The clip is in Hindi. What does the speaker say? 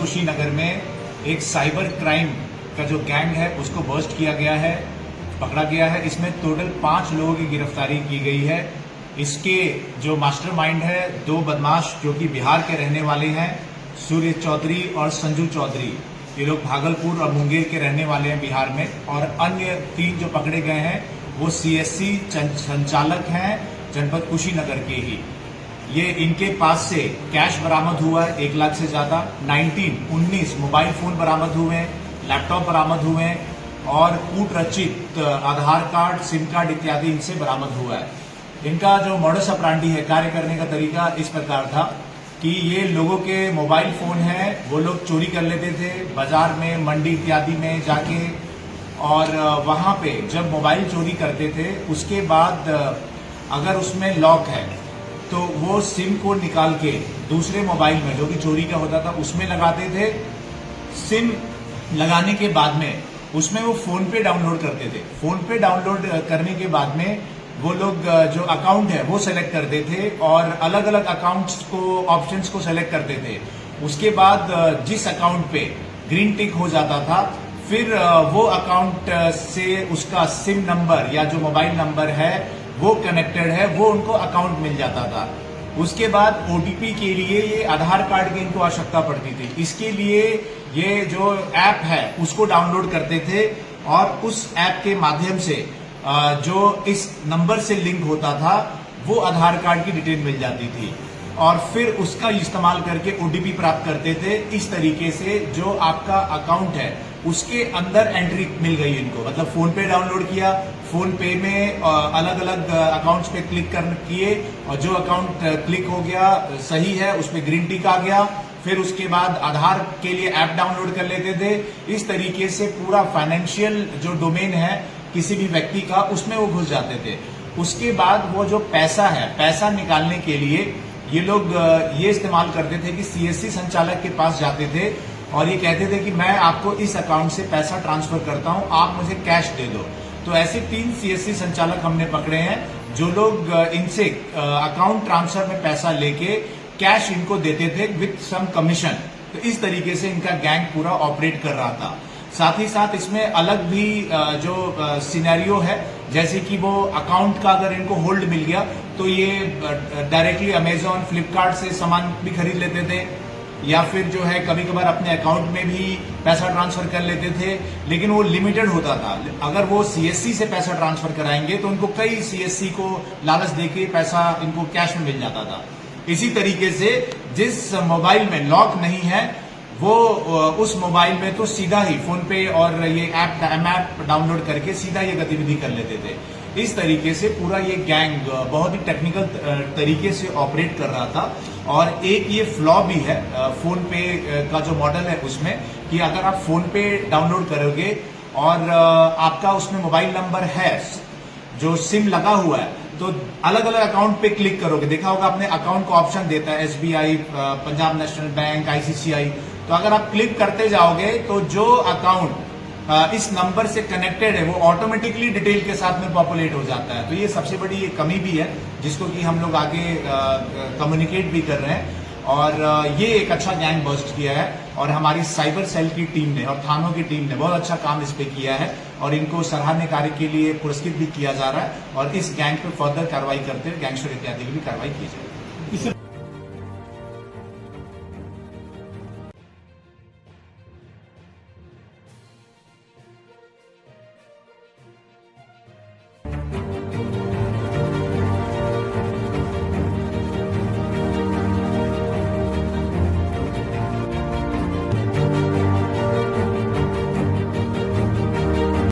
कुशीनगर में एक साइबर क्राइम का जो गैंग है उसको बर्स्ट किया गया है, पकड़ा गया है। इसमें टोटल 5 लोगों की गिरफ्तारी की गई है। इसके जो मास्टरमाइंड है, 2 बदमाश जो कि बिहार के रहने वाले हैं, सूर्य चौधरी और संजू चौधरी। ये लोग भागलपुर और मुंगेर के रहने वाले हैं बिहार में। और अन्य 3 जो पकड़े गए हैं वो सीएससी संचालक हैं जनपद कुशीनगर के ही। ये इनके पास से कैश बरामद हुआ है 1 लाख से ज्यादा, 19 मोबाइल फोन बरामद हुए हैं, लैपटॉप बरामद हुए हैं और कूट रचित आधार कार्ड, सिम कार्ड इत्यादि इनसे बरामद हुआ है। इनका जो मॉडस ऑपरेंडी है, कार्य करने का तरीका इस प्रकार था कि ये लोगों के मोबाइल फोन है वो लोग चोरी कर लेते थे बाजार में, मंडी इत्यादि में जाके, और वहां पे जब मोबाइल चोरी करते थे उसके बाद अगर उसमें लॉक है तो वो सिम को निकाल के दूसरे मोबाइल में जो कि चोरी का होता था उसमें लगाते थे। सिम लगाने के बाद में उसमें वो फोन पे डाउनलोड करते थे। फोन पे डाउनलोड करने के बाद में वो लोग जो अकाउंट है वो सेलेक्ट करते थे और अलग अलग अकाउंट्स को, ऑप्शंस को सेलेक्ट करते थे। उसके बाद जिस अकाउंट पे ग्रीन टिक हो जाता था फिर वो अकाउंट से उसका सिम नंबर या जो मोबाइल नंबर है वो कनेक्टेड है, वो उनको अकाउंट मिल जाता था। उसके बाद ओटीपी के लिए ये आधार कार्ड की इनको आवश्यकता पड़ती थी। इसके लिए ये जो ऐप है उसको डाउनलोड करते थे और उस ऐप के माध्यम से जो इस नंबर से लिंक होता था वो आधार कार्ड की डिटेल मिल जाती थी और फिर उसका इस्तेमाल करके ओटीपी प्राप्त करते थे। इस तरीके से जो आपका अकाउंट है उसके अंदर एंट्री मिल गई इनको। मतलब फोन पे डाउनलोड किया, फोन पे में अलग अलग अकाउंट्स पे क्लिक किए और जो अकाउंट क्लिक हो गया सही है उस पर ग्रीन टिक आ गया। फिर उसके बाद आधार के लिए ऐप डाउनलोड कर लेते थे। इस तरीके से पूरा फाइनेंशियल जो डोमेन है किसी भी व्यक्ति का उसमें वो घुस जाते थे। उसके बाद वो जो पैसा है, पैसा निकालने के लिए ये लोग ये इस्तेमाल करते थे कि सीएससी संचालक के पास जाते थे और ये कहते थे कि मैं आपको इस अकाउंट से पैसा ट्रांसफर करता हूं, आप मुझे कैश दे दो। तो ऐसे 3 सीएससी संचालक हमने पकड़े हैं जो लोग इनसे अकाउंट ट्रांसफर में पैसा लेके कैश इनको देते थे विथ सम कमीशन। तो इस तरीके से इनका गैंग पूरा ऑपरेट कर रहा था। साथ ही साथ इसमें अलग भी जो सिनेरियो है, जैसे कि वो अकाउंट का अगर इनको होल्ड मिल गया तो ये डायरेक्टली अमेजॉन, फ्लिपकार्ट से सामान भी खरीद लेते थे या फिर जो है कभी कभार अपने अकाउंट में भी पैसा ट्रांसफर कर लेते थे, लेकिन वो लिमिटेड होता था। अगर वो सीएससी से पैसा ट्रांसफर कराएंगे तो उनको कई सीएससी को लालच देके पैसा इनको कैश में मिल जाता था। इसी तरीके से जिस मोबाइल में लॉक नहीं है वो उस मोबाइल में तो सीधा ही फोन पे और ये ऐप डाउनलोड करके सीधा ये गतिविधि कर लेते थे। इस तरीके से पूरा ये गैंग बहुत ही टेक्निकल तरीके से ऑपरेट कर रहा था। और एक ये फ्लॉ भी है फोन पे का जो मॉडल है उसमें कि अगर आप फोन पे डाउनलोड करोगे और आपका उसमें मोबाइल नंबर है, जो सिम लगा हुआ है, तो अलग अलग अकाउंट पे क्लिक करोगे, देखा होगा आपने अकाउंट का ऑप्शन देता है SBI, Punjab national bank, ICCI. तो अगर आप क्लिक करते जाओगे तो जो अकाउंट इस नंबर से कनेक्टेड है वो ऑटोमेटिकली डिटेल के साथ में पॉपुलेट हो जाता है। तो ये सबसे बड़ी ये कमी भी है जिसको कि हम लोग आगे कम्युनिकेट भी कर रहे हैं। और ये एक अच्छा गैंग बस्ट किया है और हमारी साइबर सेल की टीम ने और थानों की टीम ने बहुत अच्छा काम इस पे किया है और इनको सराहनीय कार्य के लिए पुरस्कृत भी किया जा रहा है। और इस गैंग पे फर्दर कार्रवाई करते हुए गैंगस्टर इत्यादि की भी कार्रवाई की जाए।